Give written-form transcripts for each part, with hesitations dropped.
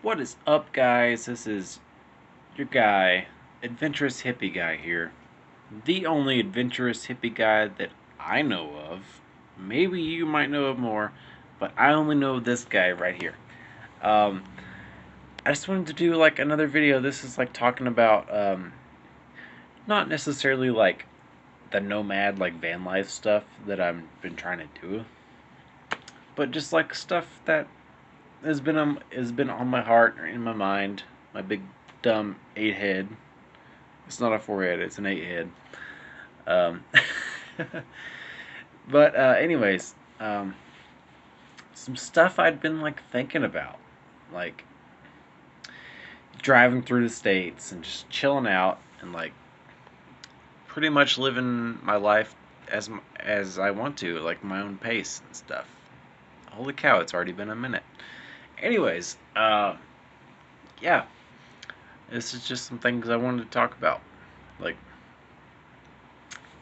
What is up, guys? This is your guy, Adventurous Hippie Guy here. The only adventurous hippie guy that I know of. Maybe you might know of more, but I only know this guy right here. Um, I just wanted to do like another video. This is like talking about not necessarily like the nomad like van life stuff that I've been trying to do, but just like stuff that has been on my heart or in my mind. My big dumb 8 head. It's not a 4 head. It's an 8 head. Um, but anyways, some stuff I'd been like thinking about, like driving through the states and just chilling out and like pretty much living my life as I want to, like my own pace and stuff. Holy cow! It's already been a minute. Anyways, yeah, this is just some things I wanted to talk about. Like,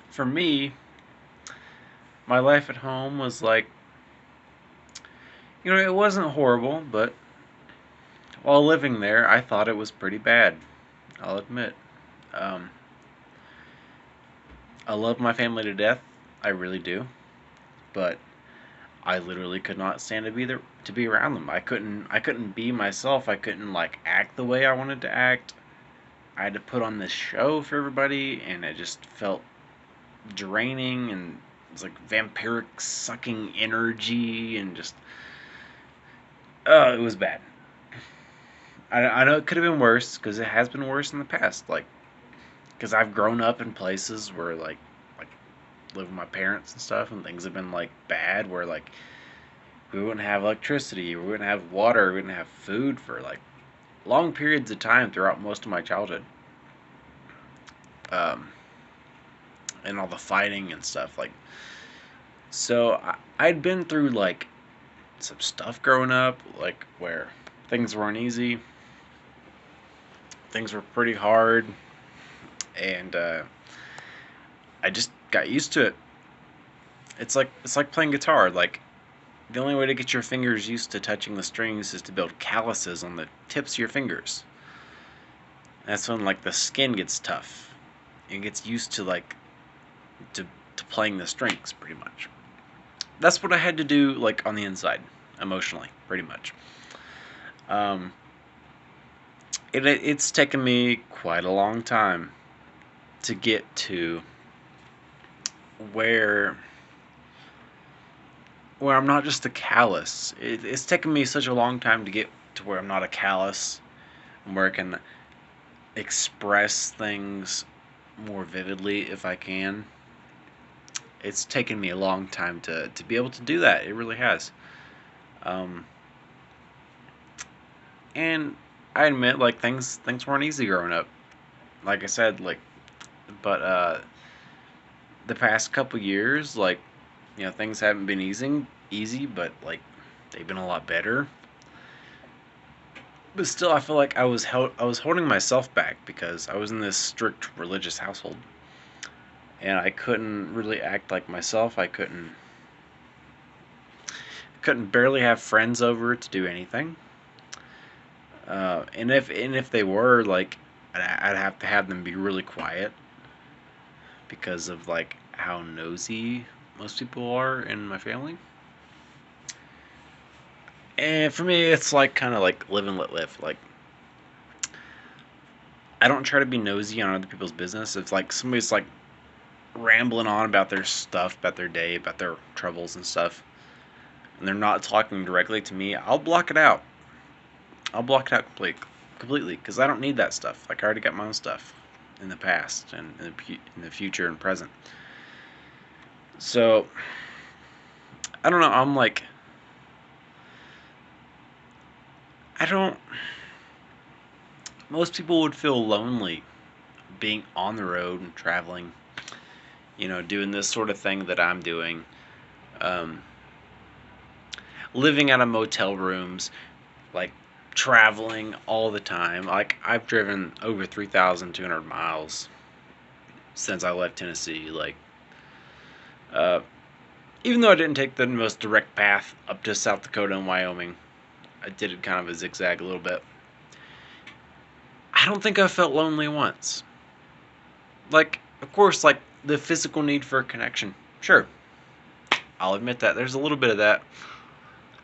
for me, my life at home was like, it wasn't horrible, but while living there, I thought it was pretty bad. I'll admit. Um, I love my family to death. I really do. But I literally could not stand to be around them. I couldn't be myself. I couldn't like act the way I wanted to act. I had to put on this show for everybody, and it just felt draining, and it's like vampiric sucking energy, and just it was bad. I know it could have been worse because it has been worse in the past. Like, because I've grown up in places where like live with my parents and stuff, and things have been like bad. Where like we wouldn't have electricity, we wouldn't have water, we wouldn't have food for like long periods of time throughout most of my childhood. Um, and all the fighting and stuff. Like, so I'd been through like some stuff growing up, like where things weren't easy, things were pretty hard, and I just got used to it. It's like playing guitar. Like, the only way to get your fingers used to touching the strings is to build calluses on the tips of your fingers. That's when like the skin gets tough. It gets used to like to playing the strings pretty much. That's what I had to do like on the inside, emotionally, pretty much. Um, it's taken me quite a long time to get to where I'm not just a callus. It's taken me such a long time to get to where I'm not a callus, and where I can express things more vividly if I can. It's taken me a long time to be able to do that. It really has. Um, and I admit, like, things weren't easy growing up. Like I said, like, but the past couple years, like, things haven't been easy, but like they've been a lot better. But still, I feel like I was holding myself back because I was in this strict religious household, and I couldn't really act like myself. I couldn't barely have friends over to do anything. And if they were like, I'd have to have them be really quiet because of like how nosy most people are in my family. And for me, it's like kind of like live and let live. Like, I don't try to be nosy on other people's business. If like somebody's like rambling on about their stuff, about their day, about their troubles and stuff, and they're not talking directly to me, I'll block it out. I'll block it out completely because I don't need that stuff. Like, I already got my own stuff in the past and in the future and present. So I don't know. I'm like, I don't. Most people would feel lonely being on the road and traveling. Doing this sort of thing that I'm doing. Um, Living out of motel rooms, like traveling all the time. Like, I've driven over 3,200 miles since I left Tennessee. Like, uh, even though I didn't take the most direct path up to South Dakota and Wyoming, I did it kind of a zigzag a little bit. I don't think I felt lonely once. Like, of course, like the physical need for a connection. Sure, I'll admit that there's a little bit of that,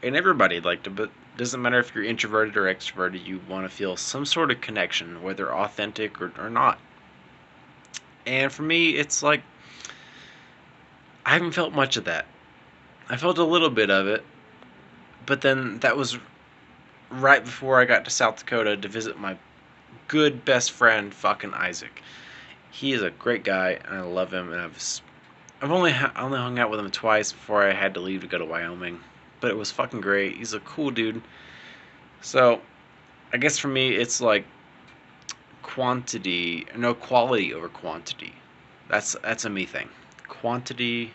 and everybody liked it. But it doesn't matter if you're introverted or extroverted. You want to feel some sort of connection, whether authentic or not. And for me, it's like I haven't felt much of that. I felt a little bit of it, but then that was right before I got to South Dakota to visit my good best friend, fucking Isaac. He is a great guy, and I love him. And I've only hung out with him twice before I had to leave to go to Wyoming, but it was fucking great. He's a cool dude. So I guess for me, it's like quality over quantity. That's a me thing. Quantity.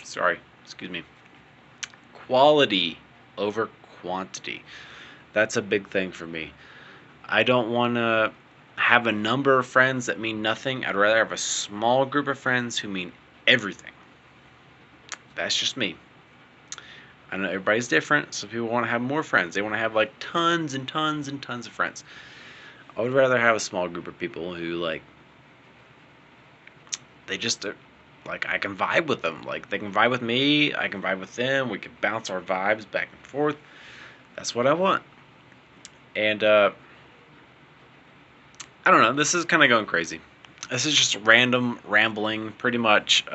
Sorry, excuse me. Quality over quantity. That's a big thing for me. I don't want to have a number of friends that mean nothing. I'd rather have a small group of friends who mean everything. That's just me. I know everybody's different. Some people want to have more friends. They want to have like tons and tons and tons of friends. I would rather have a small group of people who like they just like I can vibe with them. Like they can vibe with me. I can vibe with them. We can bounce our vibes back and forth. That's what I want. And I don't know. This is kind of going crazy. This is just random rambling, pretty much.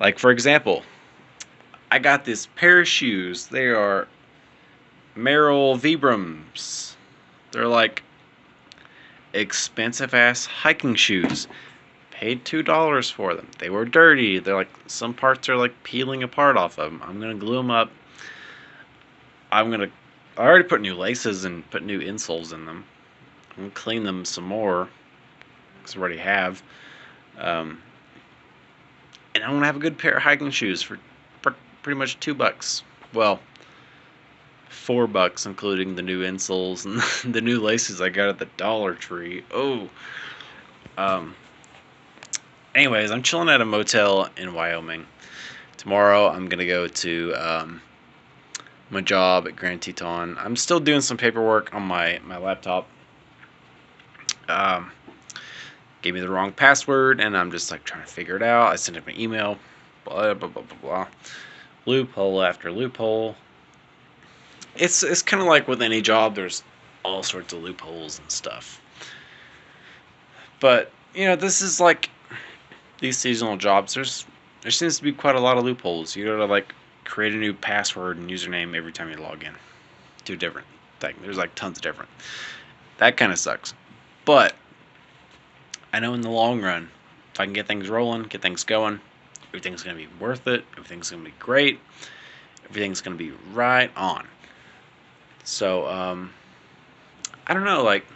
Like for example, I got this pair of shoes. They are Merrill Vibrams. They're like expensive ass hiking shoes. Paid $2 for them. They were dirty. They're like some parts are like peeling apart off of them. I'm gonna glue them up. I already put new laces and put new insoles in them. I'm gonna clean them some more because I already have. And I'm gonna have a good pair of hiking shoes for pretty much $2. Well, $4 including the new insoles and the new laces I got at the Dollar Tree. Oh. Anyways, I'm chilling at a motel in Wyoming. Tomorrow I'm gonna go to my job at Grand Teton. I'm still doing some paperwork on my laptop. Gave me the wrong password, and I'm just like trying to figure it out. I sent him an email. Blah blah blah blah blah. Loophole after loophole. It's kind of like with any job. There's all sorts of loopholes and stuff. But this is like these seasonal jobs. There seems to be quite a lot of loopholes. You gotta like create a new password and username every time you log in. Two different things. There's like tons of different. That kind of sucks. But I know in the long run, if I can get things rolling, get things going, everything's going to be worth it. Everything's going to be great. Everything's going to be right on. So, I don't know, like,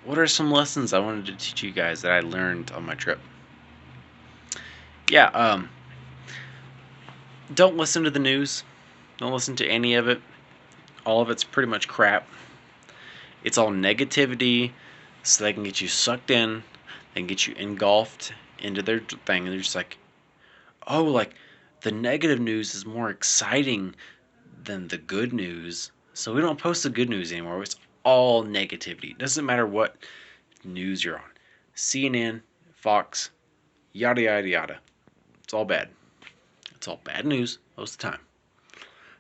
what are some lessons I wanted to teach you guys that I learned on my trip? Yeah, don't listen to the news. Don't listen to any of it. All of it's pretty much crap. It's all negativity, so they can get you sucked in, and get you engulfed into their thing, and they're just like, oh, like, the negative news is more exciting than the good news, so we don't post the good news anymore. It's all negativity. It doesn't matter what news you're on. CNN, Fox, yada, yada, yada. It's all bad. It's all bad news most of the time.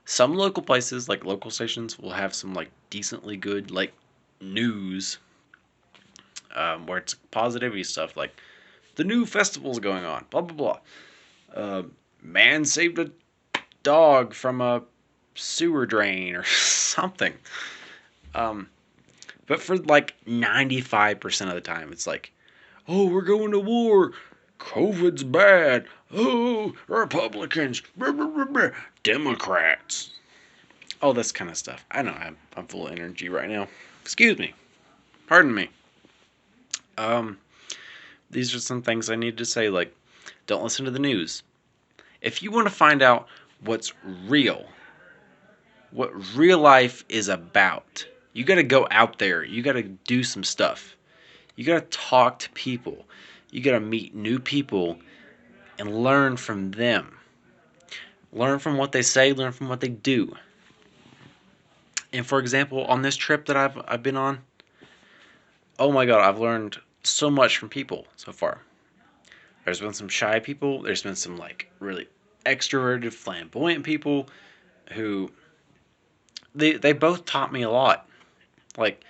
Some local places, like local stations, will have some, like, decently good, like, news where it's positivity stuff like the new festival's going on, blah blah blah. Man saved a dog from a sewer drain or something. But for like 95% of the time, it's like, oh, we're going to war. COVID's bad. Oh, Republicans, Democrats. All this kind of stuff. I know I'm full of energy right now. Excuse me. Pardon me. These are some things I need to say, like, don't listen to the news. If you want to find out what's real, what real life is about, you got to go out there. You got to do some stuff. You got to talk to people. You got to meet new people and learn from them. Learn from what they say, learn from what they do. And for example, on this trip that I've been on, oh my god, I've learned so much from people so far. There's been some shy people, there's been some like really extroverted, flamboyant people who they both taught me a lot. Like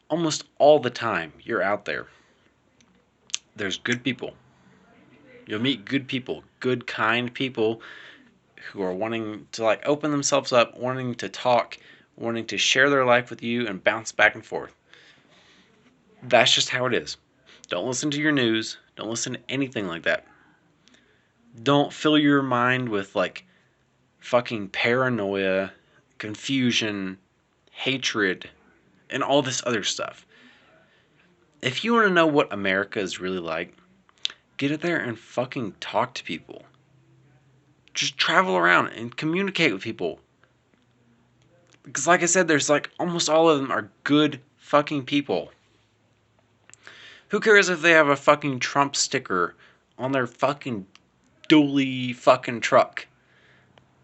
almost all the time you're out there, there's good people. You'll meet good people, good kind people who are wanting to like open themselves up, wanting to talk, wanting to share their life with you and bounce back and forth. That's just how it is. Don't listen to your news. Don't listen to anything like that. Don't fill your mind with like fucking paranoia, confusion, hatred, and all this other stuff. If you want to know what America is really like, get out there and fucking talk to people. Just travel around and communicate with people. Because like I said, there's like almost all of them are good fucking people. Who cares if they have a fucking Trump sticker on their fucking dually fucking truck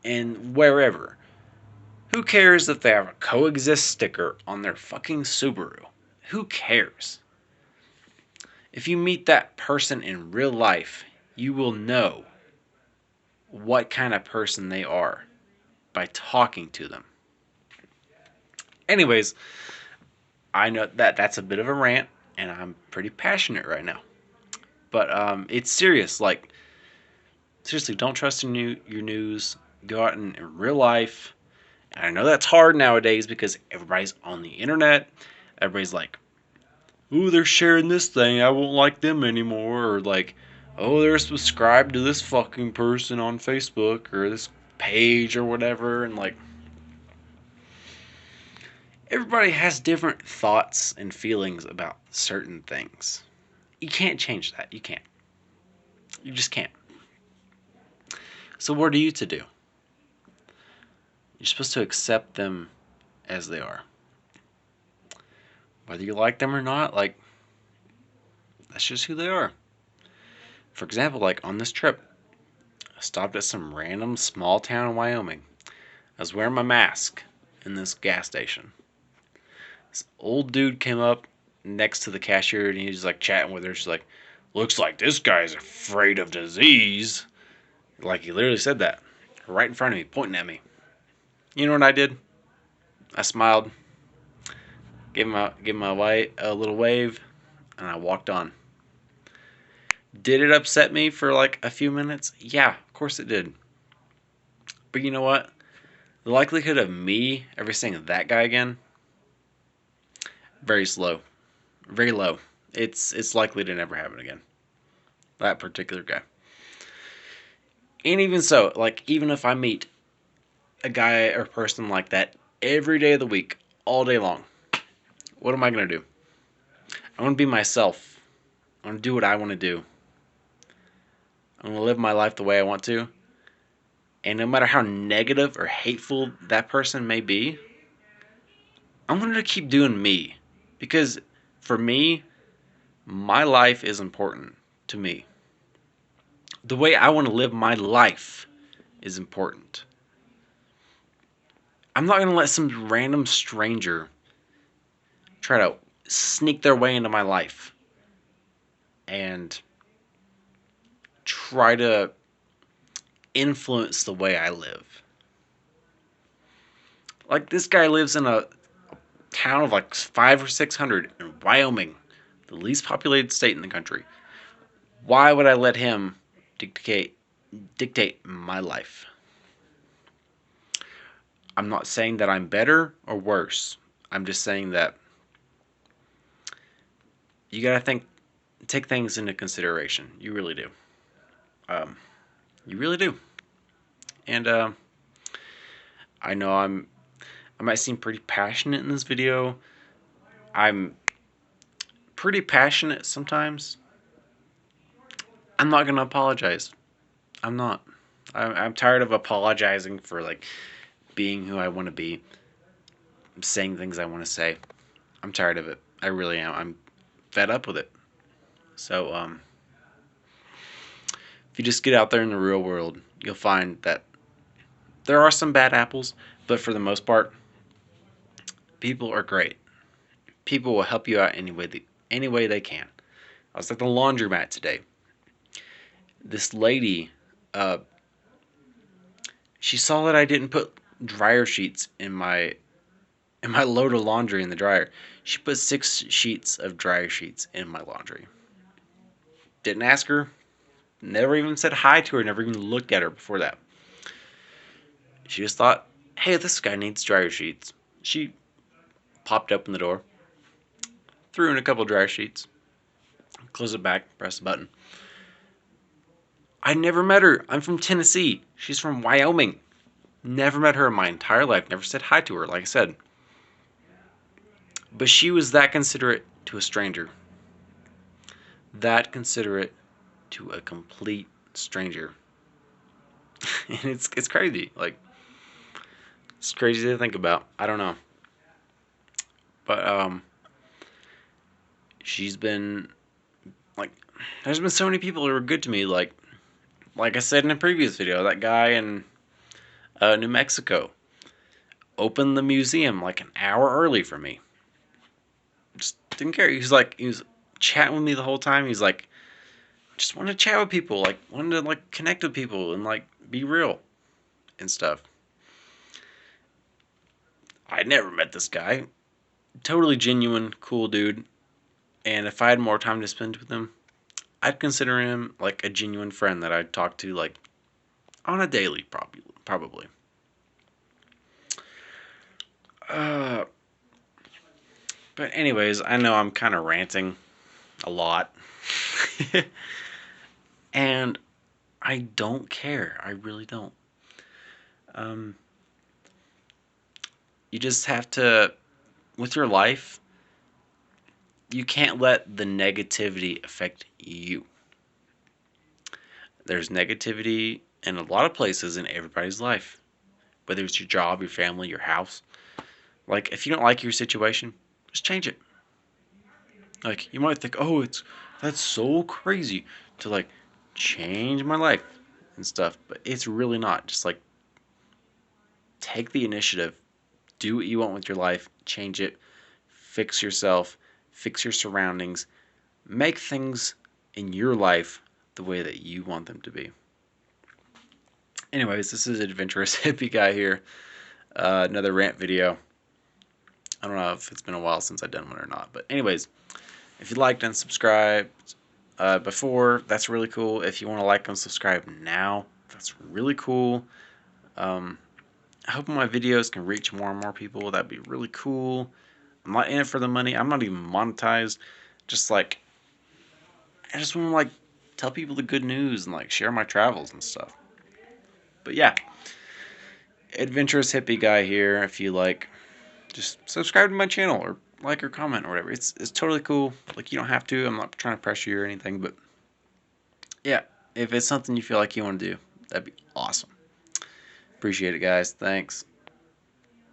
and wherever? Who cares if they have a coexist sticker on their fucking Subaru? Who cares? If you meet that person in real life, you will know what kind of person they are by talking to them. Anyways, I know that that's a bit of a rant, and I'm pretty passionate right now. But it's serious. Like, seriously, don't trust in your news. Go out in real life. And I know that's hard nowadays because everybody's on the internet. Everybody's like, ooh, they're sharing this thing. I won't like them anymore. Or like, oh, they're subscribed to this fucking person on Facebook or this page or whatever. And like, everybody has different thoughts and feelings about certain things. You can't change that. You can't. You just can't. So what are you to do? You're supposed to accept them as they are. Whether you like them or not, like, that's just who they are. For example, like on this trip, I stopped at some random small town in Wyoming. I was wearing my mask in this gas station. This old dude came up next to the cashier and he was like chatting with her. She's like, looks like this guy's afraid of disease. Like he literally said that right in front of me, pointing at me. You know what I did? I smiled, gave him a little wave, and I walked on. Did it upset me for like a few minutes? Yeah, of course it did. But you know what? The likelihood of me ever seeing that guy again, very slow, very low. It's likely to never happen again. That particular guy. And even so, like even if I meet a guy or person like that every day of the week, all day long, what am I gonna do? I'm gonna be myself. I'm gonna do what I want to do. I'm gonna live my life the way I want to. And no matter how negative or hateful that person may be, I'm going to keep doing me. Because for me, my life is important to me. The way I want to live my life is important. I'm not going to let some random stranger try to sneak their way into my life and try to influence the way I live. Like this guy lives in a town of like 500 or 600 in Wyoming, the least populated state in the country. Why would I let him dictate my life? I'm not saying that I'm better or worse. I'm just saying that you gotta take things into consideration. You really do. You really do. And I know I might seem pretty passionate in this video. I'm pretty passionate sometimes. I'm not gonna apologize. I'm not. I'm tired of apologizing for like being who I want to be, saying things I want to say. I'm tired of it. I really am. I'm fed up with it. So if you just get out there in the real world, you'll find that There are some bad apples, but for the most part, people are great. People will help you out any way they can. I was at the laundromat today. This lady, uh, she saw that I didn't put dryer sheets in my load of laundry in the dryer. She put 6 sheets of dryer sheets in my laundry. Didn't ask her. Never even said hi to her. Never even looked at her before that. She just thought, hey, this guy needs dryer sheets. She popped open the door, threw in a couple dryer sheets, closed it back, pressed the button. I never met her. I'm from Tennessee. She's from Wyoming. Never met her in my entire life. Never said hi to her, like I said. But she was that considerate to a stranger. That considerate to a complete stranger. And it's crazy. Like, it's crazy to think about. I don't know. But she's been like, there's been so many people who are good to me. Like I said in a previous video, that guy in New Mexico opened the museum like an hour early for me. Just didn't care. He was chatting with me the whole time. He's like, just wanted to chat with people, like wanted to like connect with people and like be real and stuff. I never met this guy. Totally genuine, cool dude. And if I had more time to spend with him, I'd consider him like a genuine friend that I'd talk to like on a daily, probably. Uh, but anyways, I know I'm kind of ranting a lot, and I don't care. I really don't. Um, you just have to, with your life, you can't let the negativity affect you. There's negativity in a lot of places in everybody's life, whether it's your job, your family, your house. Like, if you don't like your situation, just change it. Like, you might think, oh, that's so crazy to like change my life and stuff, but it's really not. Just like take the initiative, do what you want with your life, change it, fix yourself, fix your surroundings, make things in your life the way that you want them to be. Anyways, this is Adventurous Hippie Guy here. Another rant video. I don't know if it's been a while since I've done one or not, but anyways, if you liked and subscribed before, that's really cool. If you want to like and subscribe now, that's really cool. I hope my videos can reach more and more people. That'd be really cool. I'm not in it for the money. I'm not even monetized. Just like, I just want to like tell people the good news and like share my travels and stuff. But yeah, Adventurous Hippie Guy here. If you like, just subscribe to my channel or like or comment or whatever. It's totally cool. Like, you don't have to. I'm not trying to pressure you or anything, but yeah, if it's something you feel like you want to do, that'd be awesome. Appreciate it, guys. Thanks.